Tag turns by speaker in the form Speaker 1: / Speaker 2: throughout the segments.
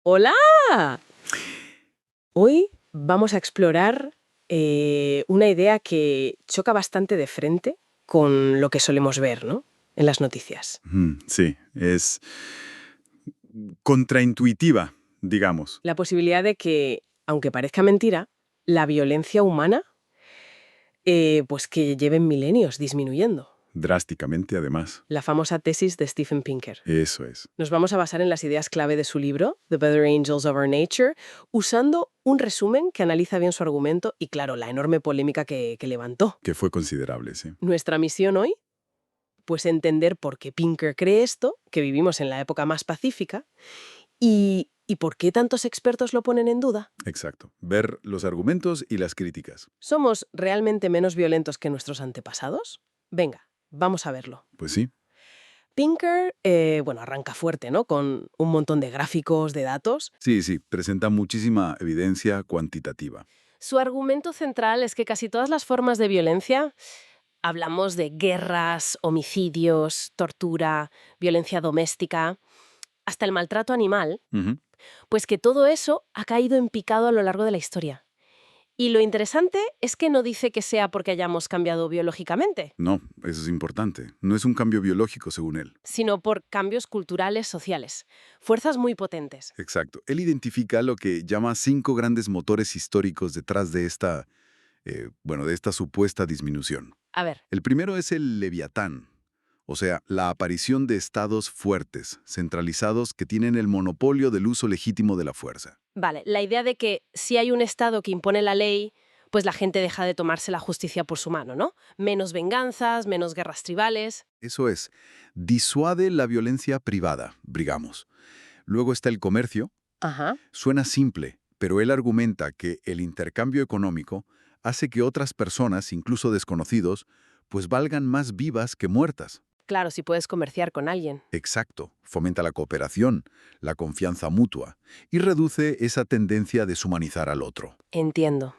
Speaker 1: ¡Hola! Hoy vamos a explorar una idea que choca bastante de frente con lo que solemos ver, ¿no? En las noticias.
Speaker 2: Sí, es contraintuitiva, digamos.
Speaker 1: La posibilidad de que, aunque parezca mentira, la violencia humana, pues que lleven milenios disminuyendo.
Speaker 2: Drásticamente, además.
Speaker 1: La famosa tesis de Steven Pinker.
Speaker 2: Eso es.
Speaker 1: Nos vamos a basar en las ideas clave de su libro, The Better Angels of Our Nature, usando un resumen que analiza bien su argumento y, claro, la enorme polémica que levantó.
Speaker 2: Que fue considerable, sí.
Speaker 1: Nuestra misión hoy, pues entender por qué Pinker cree esto, que vivimos en la época más pacífica, y por qué tantos expertos lo ponen en duda.
Speaker 2: Exacto. Ver los argumentos y las críticas.
Speaker 1: ¿Somos realmente menos violentos que nuestros antepasados? Venga, vamos a verlo.
Speaker 2: Pues sí.
Speaker 1: Pinker, arranca fuerte, ¿no? Con un montón de gráficos, de datos.
Speaker 2: Sí, presenta muchísima evidencia cuantitativa.
Speaker 1: Su argumento central es que casi todas las formas de violencia, hablamos de guerras, homicidios, tortura, violencia doméstica, hasta el maltrato animal,
Speaker 2: Ujú.
Speaker 1: pues que todo eso ha caído en picado a lo largo de la historia. Y lo interesante es que no dice que sea porque hayamos cambiado biológicamente,
Speaker 2: No, eso es importante. No es un cambio biológico, según él.
Speaker 1: sino por cambios culturales, sociales, fuerzas muy potentes.
Speaker 2: Exacto. Él identifica lo que llama 5 grandes motores históricos detrás de de esta supuesta disminución.
Speaker 1: A ver,
Speaker 2: El primero es el Leviatán, o sea, la aparición de estados fuertes, centralizados, que tienen el monopolio del uso legítimo de la fuerza.
Speaker 1: vale, la idea de que si hay un Estado que impone la ley, pues la gente deja de tomarse la justicia por su mano, ¿no? Menos venganzas, menos guerras tribales.
Speaker 2: Eso es, disuade la violencia privada, digamos. Luego está el comercio.
Speaker 1: Ajá.
Speaker 2: Suena simple, pero él argumenta que el intercambio económico hace que otras personas, incluso desconocidos, pues valgan más vivas que muertas.
Speaker 1: Claro, si puedes comerciar con alguien.
Speaker 2: Exacto, fomenta la cooperación, la confianza mutua y reduce esa tendencia a deshumanizar al otro.
Speaker 1: Entiendo.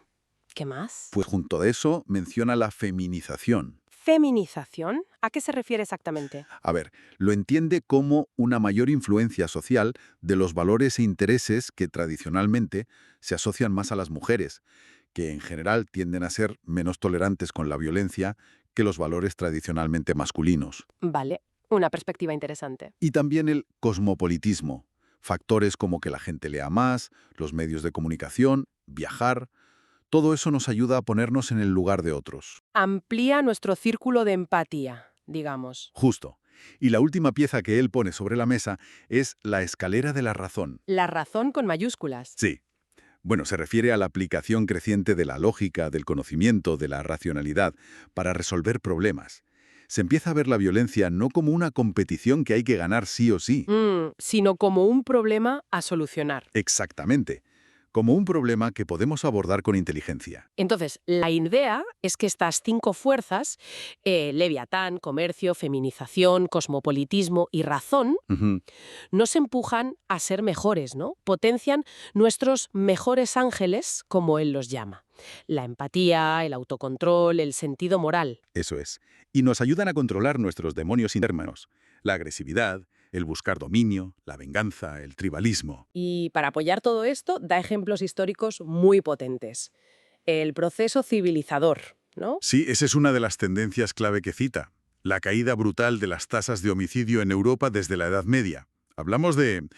Speaker 1: ¿Qué más?
Speaker 2: Pues junto a eso menciona la feminización.
Speaker 1: ¿Feminización? ¿A qué se refiere exactamente?
Speaker 2: A ver, lo entiende como una mayor influencia social de los valores e intereses que tradicionalmente se asocian más a las mujeres, que en general tienden a ser menos tolerantes con la violencia que los valores tradicionalmente masculinos.
Speaker 1: Vale, una perspectiva interesante.
Speaker 2: Y también el cosmopolitismo, factores como que la gente lea más, los medios de comunicación, viajar, todo eso nos ayuda a ponernos en el lugar de otros.
Speaker 1: Amplía nuestro círculo de empatía, digamos.
Speaker 2: Justo. Y la última pieza que él pone sobre la mesa es la escalera de la razón.
Speaker 1: La razón con mayúsculas.
Speaker 2: Sí. Bueno, se refiere a la aplicación creciente de la lógica, del conocimiento, de la racionalidad, para resolver problemas. Se empieza a ver la violencia no como una competición que hay que ganar sí o sí.
Speaker 1: Sino como un problema a solucionar.
Speaker 2: Exactamente. Como un problema que podemos abordar con inteligencia.
Speaker 1: Entonces, la idea es que estas 5 fuerzas, Leviatán, comercio, feminización, cosmopolitismo y razón,
Speaker 2: Ujú.
Speaker 1: nos empujan a ser mejores, ¿no? Potencian nuestros mejores ángeles, como él los llama. La empatía, el autocontrol, el sentido moral.
Speaker 2: Eso es. Y nos ayudan a controlar nuestros demonios internos. La agresividad, el buscar dominio, la venganza, el tribalismo.
Speaker 1: Y para apoyar todo esto, da ejemplos históricos muy potentes. El proceso civilizador, ¿no?
Speaker 2: Sí, esa es una de las tendencias clave que cita. La caída brutal de las tasas de homicidio en Europa desde la Edad Media. Hablamos de...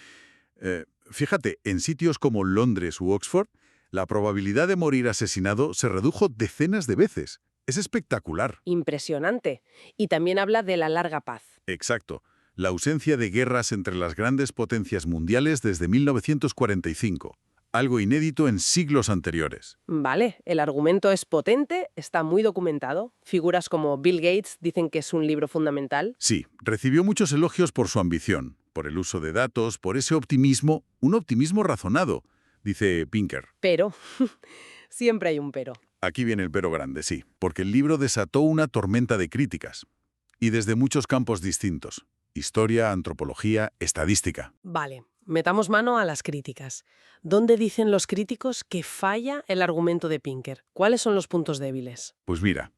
Speaker 2: fíjate, en sitios como Londres u Oxford, la probabilidad de morir asesinado se redujo decenas de veces. Es espectacular.
Speaker 1: Impresionante. Y también habla de la larga paz.
Speaker 2: Exacto. La ausencia de guerras entre las grandes potencias mundiales desde 1945. Algo inédito en siglos anteriores.
Speaker 1: Vale, el argumento es potente, está muy documentado. Figuras como Bill Gates dicen que es un libro fundamental.
Speaker 2: Sí, recibió muchos elogios por su ambición, por el uso de datos, por ese optimismo, un optimismo razonado, dice Pinker.
Speaker 1: Pero, siempre hay un pero.
Speaker 2: Aquí viene el pero grande, sí, porque el libro desató una tormenta de críticas. Y desde muchos campos distintos. Historia, antropología, estadística.
Speaker 1: Vale, metamos mano a las críticas. ¿Dónde dicen los críticos que falla el argumento de Pinker? ¿Cuáles son los puntos débiles?
Speaker 2: Pues mira,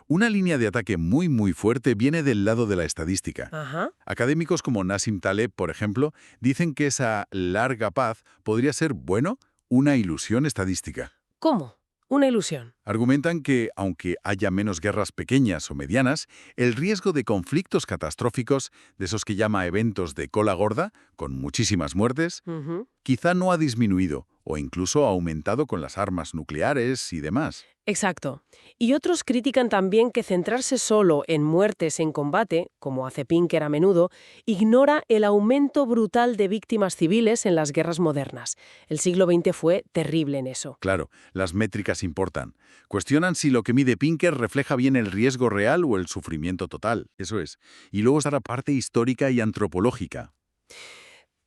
Speaker 2: Una línea de ataque muy fuerte viene del lado de la estadística.
Speaker 1: Ajá.
Speaker 2: Académicos como Nassim Taleb, por ejemplo, dicen que esa larga paz podría ser, bueno, una ilusión estadística.
Speaker 1: ¿Cómo? Una ilusión.
Speaker 2: Argumentan que, aunque haya menos guerras pequeñas o medianas, el riesgo de conflictos catastróficos, de esos que llama eventos de cola gorda, con muchísimas muertes,
Speaker 1: Ujú.
Speaker 2: quizá no ha disminuido o incluso ha aumentado con las armas nucleares y demás.
Speaker 1: Exacto. Y otros critican también que centrarse solo en muertes en combate, como hace Pinker a menudo, ignora el aumento brutal de víctimas civiles en las guerras modernas. El siglo XX fue terrible en eso.
Speaker 2: Claro, las métricas importan. Cuestionan si lo que mide Pinker refleja bien el riesgo real o el sufrimiento total. Eso es. Y luego está la parte histórica y antropológica.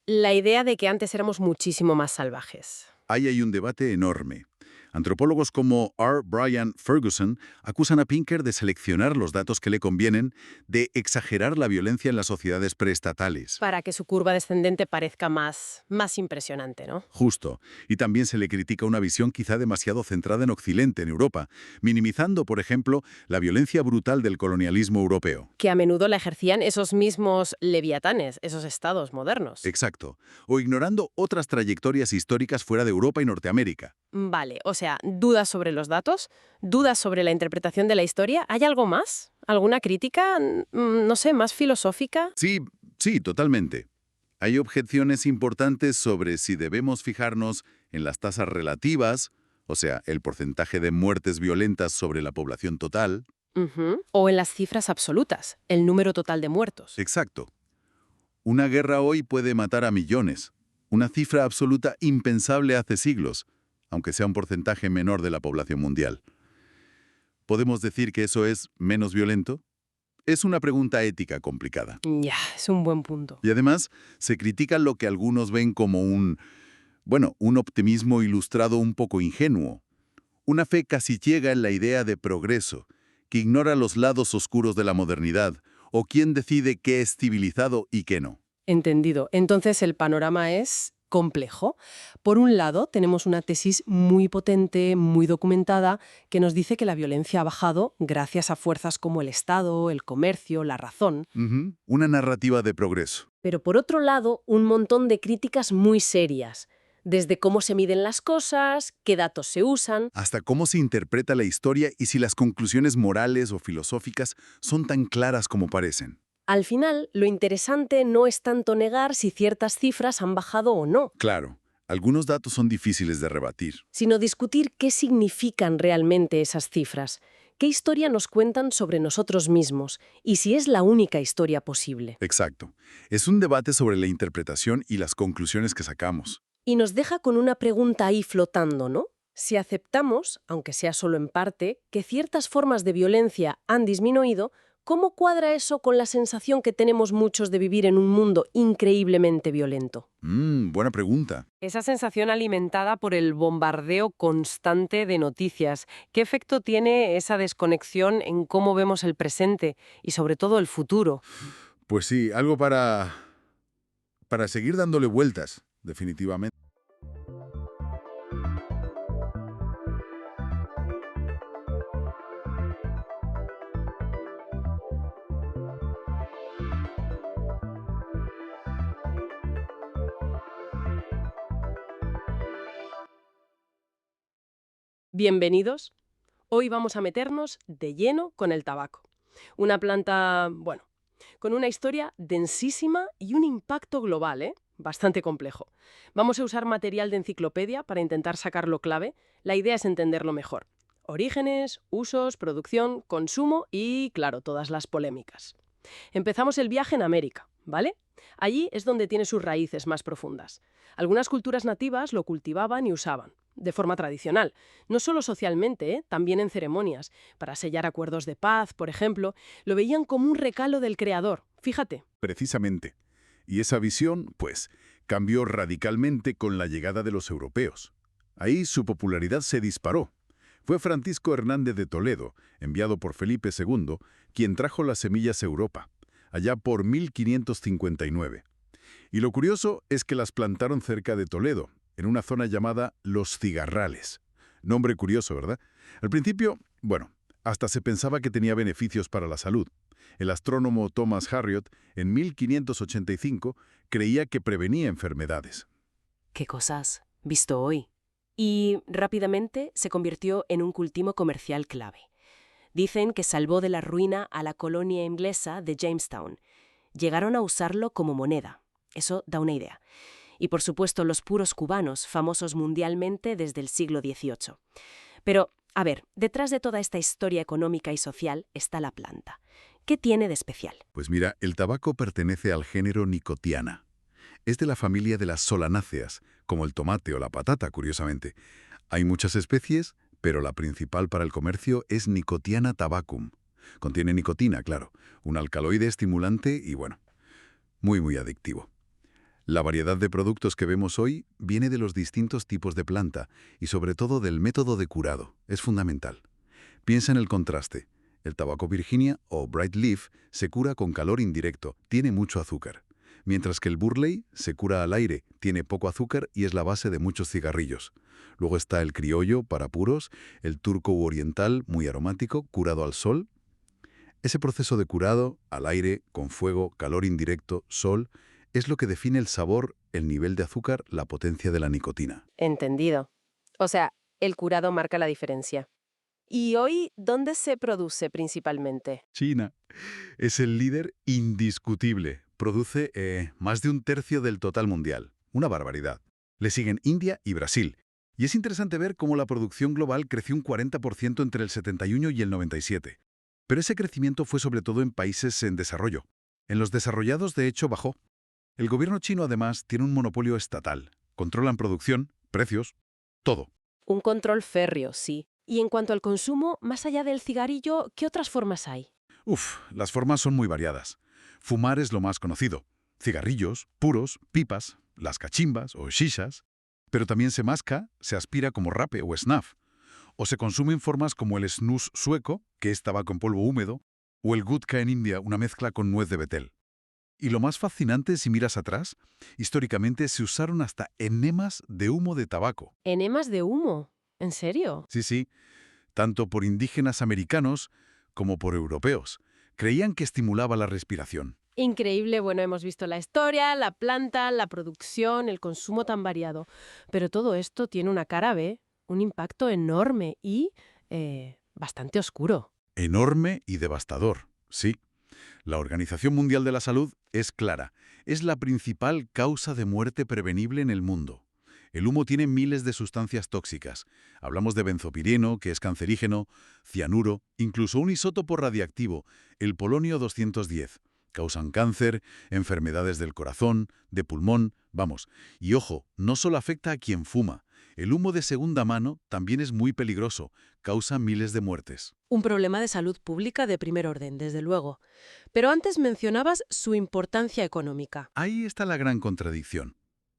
Speaker 1: La idea de que antes éramos muchísimo más salvajes.
Speaker 2: Ahí hay un debate enorme. Antropólogos como R. Brian Ferguson acusan a Pinker de seleccionar los datos que le convienen, de exagerar la violencia en las sociedades preestatales.
Speaker 1: Para que su curva descendente parezca más impresionante, ¿no?
Speaker 2: Justo. Y también se le critica una visión quizá demasiado centrada en Occidente, en Europa, minimizando, por ejemplo, la violencia brutal del colonialismo europeo.
Speaker 1: Que a menudo la ejercían esos mismos leviatanes, esos estados modernos.
Speaker 2: Exacto. O ignorando otras trayectorias históricas fuera de Europa y Norteamérica.
Speaker 1: Vale, o sea, ¿dudas sobre los datos? ¿Dudas sobre la interpretación de la historia? ¿Hay algo más? ¿Alguna crítica, no sé, más filosófica?
Speaker 2: Sí, totalmente. Hay objeciones importantes sobre si debemos fijarnos en las tasas relativas, o sea, el porcentaje de muertes violentas sobre la población total.
Speaker 1: Ujú. O en las cifras absolutas, el número total de muertos.
Speaker 2: Exacto. Una guerra hoy puede matar a millones, una cifra absoluta impensable hace siglos, aunque sea un porcentaje menor de la población mundial. ¿Podemos decir que eso es menos violento? Es una pregunta ética complicada.
Speaker 1: Ya, es un buen punto.
Speaker 2: Y además, se critica lo que algunos ven como un optimismo ilustrado un poco ingenuo. Una fe casi ciega en la idea de progreso, que ignora los lados oscuros de la modernidad, o quién decide qué es civilizado y qué no.
Speaker 1: Entendido. Entonces el panorama es complejo. Por un lado, tenemos una tesis muy potente, muy documentada, que nos dice que la violencia ha bajado gracias a fuerzas como el Estado, el comercio, la razón.
Speaker 2: Una narrativa de progreso.
Speaker 1: Pero por otro lado, un montón de críticas muy serias, desde cómo se miden las cosas, qué datos se usan.
Speaker 2: Hasta cómo se interpreta la historia y si las conclusiones morales o filosóficas son tan claras como parecen.
Speaker 1: Al final, lo interesante no es tanto negar si ciertas cifras han bajado o no,
Speaker 2: Claro, algunos datos son difíciles de rebatir.
Speaker 1: sino discutir qué significan realmente esas cifras, qué historia nos cuentan sobre nosotros mismos y si es la única historia posible.
Speaker 2: Exacto. Es un debate sobre la interpretación y las conclusiones que sacamos.
Speaker 1: Y nos deja con una pregunta ahí flotando, ¿no? Si aceptamos, aunque sea solo en parte, que ciertas formas de violencia han disminuido, ¿cómo cuadra eso con la sensación que tenemos muchos de vivir en un mundo increíblemente violento?
Speaker 2: Buena pregunta.
Speaker 1: Esa sensación alimentada por el bombardeo constante de noticias. ¿Qué efecto tiene esa desconexión en cómo vemos el presente y sobre todo el futuro?
Speaker 2: Pues sí, algo para seguir dándole vueltas, definitivamente.
Speaker 1: Bienvenidos. Hoy vamos a meternos de lleno con el tabaco. Una planta, bueno, con una historia densísima y un impacto global, ¿eh? Bastante complejo. Vamos a usar material de enciclopedia para intentar sacarlo clave. La idea es entenderlo mejor. Orígenes, usos, producción, consumo y, claro, todas las polémicas. Empezamos el viaje en América, ¿vale? Allí es donde tiene sus raíces más profundas. Algunas culturas nativas lo cultivaban y usaban, de forma tradicional, no solo socialmente, también en ceremonias. Para sellar acuerdos de paz, por ejemplo, lo veían como un regalo del creador. Fíjate.
Speaker 2: Precisamente. Y esa visión, pues, cambió radicalmente con la llegada de los europeos. Ahí su popularidad se disparó. Fue Francisco Hernández de Toledo, enviado por Felipe II, quien trajo las semillas a Europa, allá por 1559. Y lo curioso es que las plantaron cerca de Toledo, en una zona llamada Los Cigarrales. Nombre curioso, ¿verdad? Al principio, Hasta se pensaba que tenía beneficios para la salud. El astrónomo Thomas Harriot, en 1585, creía que prevenía enfermedades.
Speaker 1: Qué cosas visto hoy. Y rápidamente se convirtió en un cultivo comercial clave. Dicen que salvó de la ruina a la colonia inglesa de Jamestown. Llegaron a usarlo como moneda. Eso da una idea. Y por supuesto los puros cubanos, famosos mundialmente desde el siglo XVIII. Pero, a ver, detrás de toda esta historia económica y social está la planta. ¿Qué tiene de especial?
Speaker 2: Pues mira, el tabaco pertenece al género Nicotiana. Es de la familia de las solanáceas, como el tomate o la patata, curiosamente. Hay muchas especies, pero la principal para el comercio es Nicotiana tabacum. Contiene nicotina, claro, un alcaloide estimulante y, bueno, muy adictivo. La variedad de productos que vemos hoy viene de los distintos tipos de planta y sobre todo del método de curado. Es fundamental. Piensa en el contraste. El tabaco Virginia o Bright Leaf se cura con calor indirecto, tiene mucho azúcar. Mientras que el Burley se cura al aire, tiene poco azúcar y es la base de muchos cigarrillos. Luego está el criollo para puros, el turco u oriental, muy aromático, curado al sol. Ese proceso de curado, al aire, con fuego, calor indirecto, sol, es lo que define el sabor, el nivel de azúcar, la potencia de la nicotina.
Speaker 1: Entendido. O sea, el curado marca la diferencia. ¿Y hoy dónde se produce principalmente?
Speaker 2: China es el líder indiscutible. Produce más de un tercio del total mundial. Una barbaridad. Le siguen India y Brasil. Y es interesante ver cómo la producción global creció un 40% entre el 71 y el 97. Pero ese crecimiento fue sobre todo en países en desarrollo. En los desarrollados, de hecho, bajó. El gobierno chino, además, tiene un monopolio estatal. Controlan producción, precios, todo.
Speaker 1: Un control férreo, sí. Y en cuanto al consumo, más allá del cigarrillo, ¿qué otras formas hay?
Speaker 2: Las formas son muy variadas. Fumar es lo más conocido. Cigarrillos, puros, pipas, las cachimbas o shishas. Pero también se masca, se aspira como rape o snuff. O se consume en formas como el snus sueco, que es tabaco en polvo húmedo, o el gutka en India, una mezcla con nuez de betel. Y lo más fascinante, si miras atrás, históricamente se usaron hasta enemas de humo de tabaco.
Speaker 1: ¿Enemas de humo? ¿En serio?
Speaker 2: Sí, tanto por indígenas americanos como por europeos. Creían que estimulaba la respiración.
Speaker 1: Increíble, bueno, hemos visto la historia, la planta, la producción, el consumo tan variado. Pero todo esto tiene una cara B, un impacto enorme y bastante oscuro.
Speaker 2: Enorme y devastador, sí. La Organización Mundial de la Salud es clara. Es la principal causa de muerte prevenible en el mundo. El humo tiene miles de sustancias tóxicas. Hablamos de benzopireno, que es cancerígeno, cianuro, incluso un isótopo radiactivo, el polonio 210. Causan cáncer, enfermedades del corazón, de pulmón, vamos. Y ojo, no solo afecta a quien fuma. El humo de segunda mano también es muy peligroso, causa miles de muertes.
Speaker 1: Un problema de salud pública de primer orden, desde luego. Pero antes mencionabas su importancia económica.
Speaker 2: Ahí está la gran contradicción.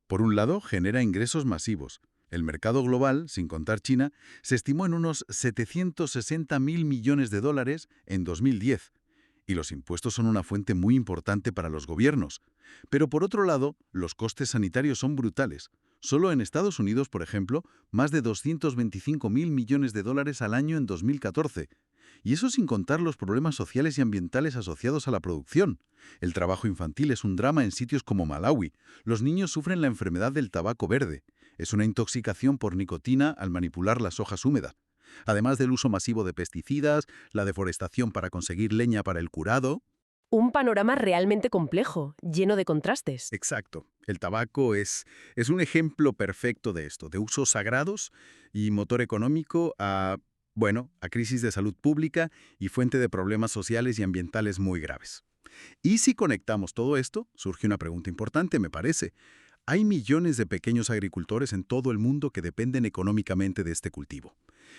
Speaker 2: Por un lado, genera ingresos masivos. El mercado global, sin contar China, se estimó en unos 760.000 millones de dólares en 2010. Y los impuestos son una fuente muy importante para los gobiernos. Pero por otro lado, los costes sanitarios son brutales. Solo en Estados Unidos, por ejemplo, más de 225.000 millones de dólares al año en 2014. Y eso sin contar los problemas sociales y ambientales asociados a la producción. El trabajo infantil es un drama en sitios como Malawi. Los niños sufren la enfermedad del tabaco verde. Es una intoxicación por nicotina al manipular las hojas húmedas. Además del uso masivo de pesticidas, la deforestación para conseguir leña para el curado.
Speaker 1: Un panorama realmente complejo, lleno de contrastes.
Speaker 2: Exacto. El tabaco es un ejemplo perfecto de esto, de usos sagrados y motor económico a crisis de salud pública y fuente de problemas sociales y ambientales muy graves. Y si conectamos todo esto, surge una pregunta importante, me parece. Hay millones de pequeños agricultores en todo el mundo que dependen económicamente de este cultivo.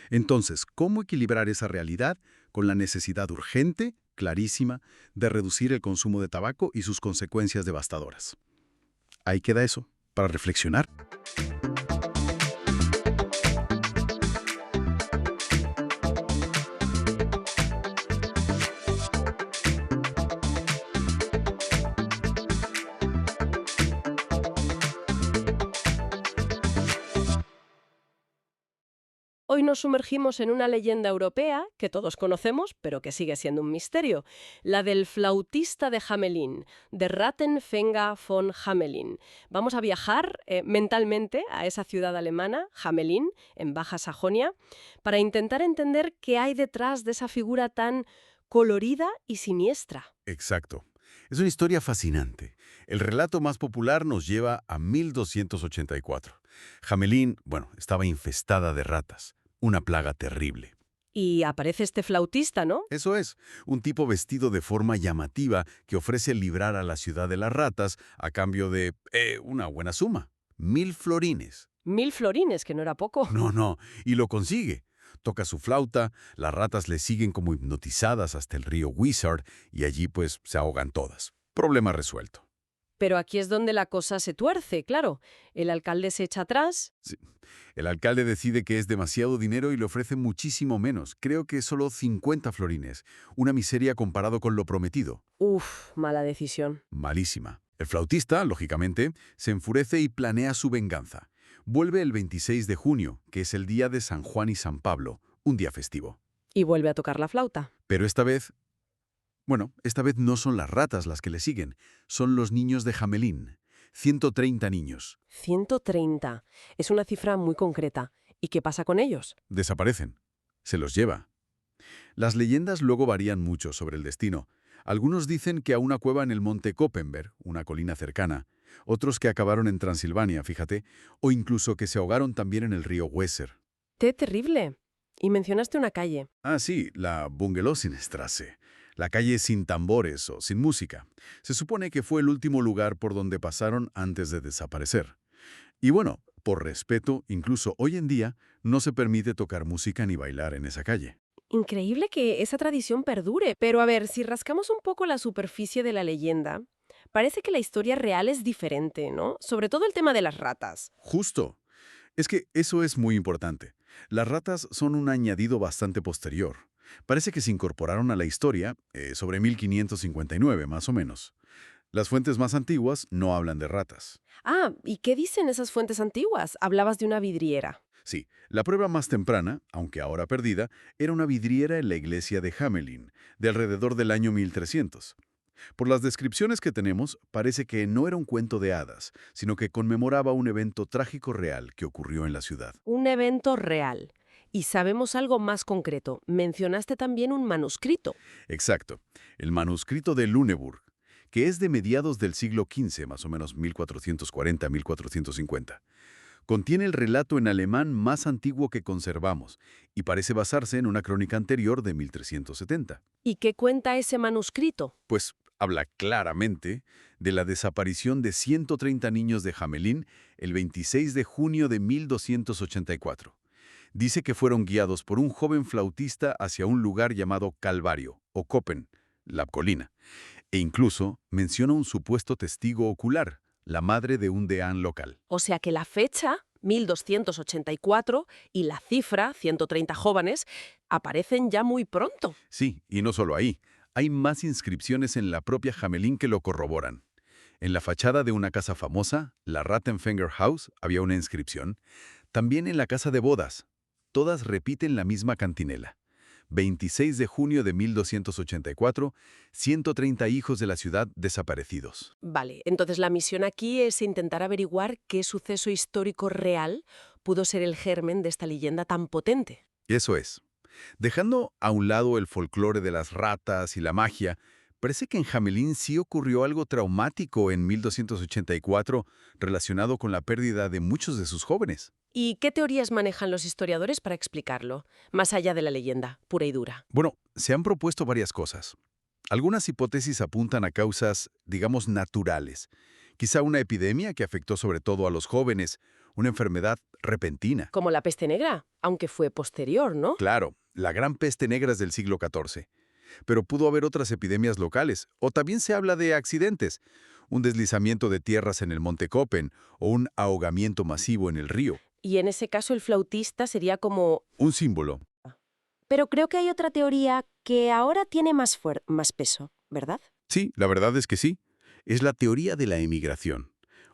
Speaker 2: Entonces, ¿cómo equilibrar esa realidad con la necesidad urgente, clarísima, de reducir el consumo de tabaco y sus consecuencias devastadoras? Ahí queda eso, para reflexionar.
Speaker 1: Hoy nos sumergimos en una leyenda europea que todos conocemos, pero que sigue siendo un misterio, la del flautista de Hamelin, de Rattenfänger von Hamelin. Vamos a viajar mentalmente a esa ciudad alemana, Hamelin, en Baja Sajonia, para intentar entender qué hay detrás de esa figura tan colorida y siniestra.
Speaker 3: Exacto. Es una historia fascinante. El relato más popular nos lleva a 1284. Hamelin, estaba infestada de ratas, una plaga terrible.
Speaker 1: Y aparece este flautista, ¿no?
Speaker 3: Eso es, un tipo vestido de forma llamativa que ofrece librar a la ciudad de las ratas a cambio de una buena suma, 1000 florines.
Speaker 1: 1000 florines, que no era poco.
Speaker 3: No, y lo consigue. Toca su flauta, las ratas le siguen como hipnotizadas hasta el río Wizard y allí pues se ahogan todas. Problema resuelto.
Speaker 1: Pero aquí es donde la cosa se tuerce, claro. El alcalde se echa atrás.
Speaker 3: Sí. El alcalde decide que es demasiado dinero y le ofrece muchísimo menos. Creo que solo 50 florines. Una miseria comparado con lo prometido.
Speaker 1: Uf, mala decisión.
Speaker 3: Malísima. El flautista, lógicamente, se enfurece y planea su venganza. Vuelve el 26 de junio, que es el día de San Juan y San Pablo, un día festivo.
Speaker 1: Y vuelve a tocar la flauta.
Speaker 3: Pero esta vez no son las ratas las que le siguen, son los niños de Hamelin. 130 niños.
Speaker 1: 130. Es una cifra muy concreta. ¿Y qué pasa con ellos?
Speaker 3: Desaparecen. Se los lleva. Las leyendas luego varían mucho sobre el destino. Algunos dicen que a una cueva en el monte Koppenberg, una colina cercana. Otros que acabaron en Transilvania, fíjate. O incluso que se ahogaron también en el río Weser.
Speaker 1: ¡Qué terrible! Y mencionaste una calle.
Speaker 3: Ah, sí, la Bungelosenstraße. La calle sin tambores o sin música. Se supone que fue el último lugar por donde pasaron antes de desaparecer. Y bueno, por respeto, incluso hoy en día, no se permite tocar música ni bailar en esa calle.
Speaker 1: Increíble que esa tradición perdure. Pero a ver, si rascamos un poco la superficie de la leyenda, parece que la historia real es diferente, ¿no? Sobre todo el tema de las ratas.
Speaker 3: Justo. Es que eso es muy importante. Las ratas son un añadido bastante posterior. Parece que se incorporaron a la historia sobre 1559, más o menos. Las fuentes más antiguas no hablan de ratas.
Speaker 1: Ah, ¿y qué dicen esas fuentes antiguas? Hablabas de una vidriera.
Speaker 3: Sí, la prueba más temprana, aunque ahora perdida, era una vidriera en la iglesia de Hamelin, de alrededor del año 1300. Por las descripciones que tenemos, parece que no era un cuento de hadas, sino que conmemoraba un evento trágico real que ocurrió en la ciudad.
Speaker 1: Un evento real. Y sabemos algo más concreto. Mencionaste también un manuscrito.
Speaker 3: Exacto, el manuscrito de Lüneburg, que es de mediados del siglo XV, más o menos 1440-1450. Contiene el relato en alemán más antiguo que conservamos y parece basarse en una crónica anterior de 1370.
Speaker 1: ¿Y qué cuenta ese manuscrito?
Speaker 3: Pues habla claramente de la desaparición de 130 niños de Hamelin el 26 de junio de 1284. Dice que fueron guiados por un joven flautista hacia un lugar llamado Calvario, o Koppen, la colina, e incluso menciona un supuesto testigo ocular, la madre de un deán local.
Speaker 1: O sea que la fecha, 1284, y la cifra, 130 jóvenes, aparecen ya muy pronto.
Speaker 3: Sí, y no solo ahí. Hay más inscripciones en la propia Hamelin que lo corroboran. En la fachada de una casa famosa, la Rattenfänger House, había una inscripción. También en la casa de bodas. Todas repiten la misma cantinela. 26 de junio de 1284, 130 hijos de la ciudad desaparecidos.
Speaker 1: Vale, entonces la misión aquí es intentar averiguar qué suceso histórico real pudo ser el germen de esta leyenda tan potente.
Speaker 3: Eso es. Dejando a un lado el folclore de las ratas y la magia, parece que en Hamelin sí ocurrió algo traumático en 1284 relacionado con la pérdida de muchos de sus jóvenes.
Speaker 1: ¿Y qué teorías manejan los historiadores para explicarlo, más allá de la leyenda, pura y dura?
Speaker 3: Bueno, se han propuesto varias cosas. Algunas hipótesis apuntan a causas, digamos, naturales. Quizá una epidemia que afectó sobre todo a los jóvenes, una enfermedad repentina.
Speaker 1: Como la peste negra, aunque fue posterior, ¿no?
Speaker 3: Claro, la gran peste negra es del siglo XIV. Pero pudo haber otras epidemias locales, o también se habla de accidentes, un deslizamiento de tierras en el monte Koppen o un ahogamiento masivo en el río.
Speaker 1: Y en ese caso el flautista sería como...
Speaker 3: Un símbolo.
Speaker 4: Pero creo que hay otra teoría que ahora tiene más peso, ¿verdad?
Speaker 3: Sí, la verdad es que sí. Es la teoría de la emigración.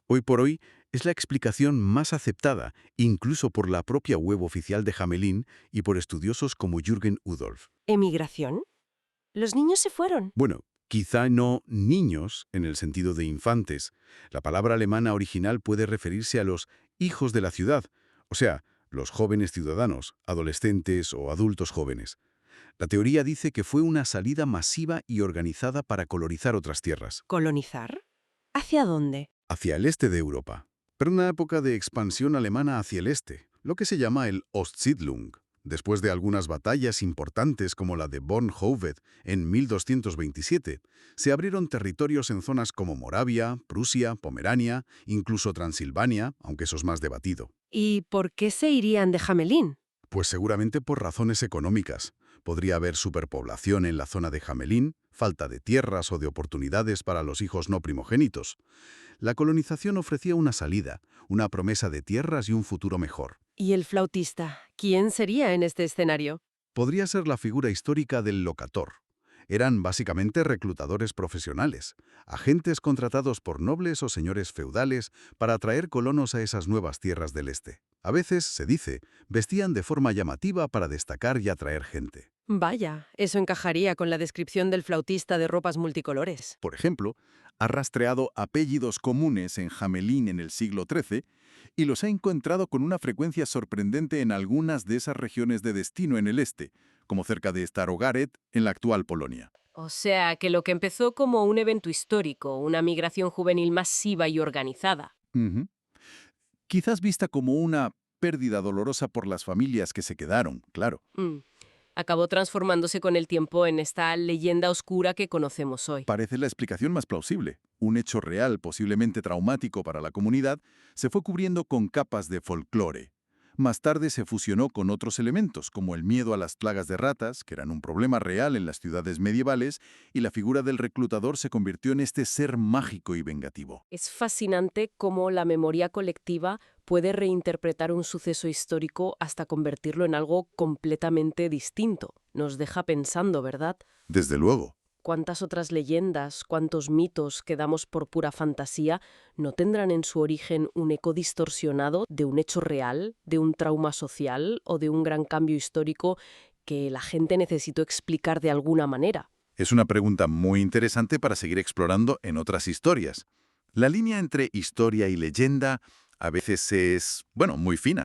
Speaker 3: Hoy por hoy, Es la explicación más aceptada, incluso por la propia web oficial de Hamelin y por estudiosos como Jürgen Udolf.
Speaker 4: ¿Emigración? ¿Los niños se fueron?
Speaker 3: Bueno, quizá no niños en el sentido de infantes. La palabra alemana original puede referirse a los hijos de la ciudad, o sea, los jóvenes ciudadanos, adolescentes o adultos jóvenes. La teoría dice que fue una salida masiva y organizada para colonizar otras tierras,
Speaker 4: ¿Colonizar? ¿Hacia dónde?
Speaker 3: hacia el este de Europa. Pero una época de expansión alemana hacia el este, lo que se llama el Ostsiedlung. Después de algunas batallas importantes como la de Bornhöved en 1227, se abrieron territorios en zonas como Moravia, Prusia, Pomerania, incluso Transilvania, aunque eso es más debatido.
Speaker 4: ¿Y por qué se irían de Hamelin?
Speaker 3: Pues seguramente por razones económicas. Podría haber superpoblación en la zona de Hamelin, falta de tierras o de oportunidades para los hijos no primogénitos. La colonización ofrecía una salida, una promesa de tierras y un futuro mejor.
Speaker 4: ¿Y el flautista? ¿Quién sería en este escenario?
Speaker 3: Podría ser la figura histórica del locator. Eran básicamente reclutadores profesionales, agentes contratados por nobles o señores feudales para atraer colonos a esas nuevas tierras del este. A veces, se dice, vestían de forma llamativa para destacar y atraer gente.
Speaker 4: Vaya, eso encajaría con la descripción del flautista de ropas multicolores.
Speaker 3: Por ejemplo, ha rastreado apellidos comunes en Hamelin en el siglo XIII y los ha encontrado con una frecuencia sorprendente en algunas de esas regiones de destino en el este, como cerca de Starogaret, en la actual Polonia.
Speaker 1: O sea, que lo que empezó como un evento histórico, una migración juvenil masiva y organizada.
Speaker 3: Ujú. Quizás vista como una pérdida dolorosa por las familias que se quedaron, claro.
Speaker 1: Acabó transformándose con el tiempo en esta leyenda oscura que conocemos hoy.
Speaker 3: Parece la explicación más plausible. Un hecho real, posiblemente traumático para la comunidad, se fue cubriendo con capas de folclore. Más tarde se fusionó con otros elementos, como el miedo a las plagas de ratas, que eran un problema real en las ciudades medievales, y la figura del reclutador se convirtió en este ser mágico y vengativo.
Speaker 1: Es fascinante cómo la memoria colectiva puede reinterpretar un suceso histórico hasta convertirlo en algo completamente distinto. Nos deja pensando, ¿verdad?
Speaker 3: Desde luego.
Speaker 1: ¿Cuántas otras leyendas, cuántos mitos que damos por pura fantasía no tendrán en su origen un eco distorsionado de un hecho real, de un trauma social o de un gran cambio histórico que la gente necesitó explicar de alguna manera?
Speaker 3: Es una pregunta muy interesante para seguir explorando en otras historias. La línea entre historia y leyenda a veces es, muy fina.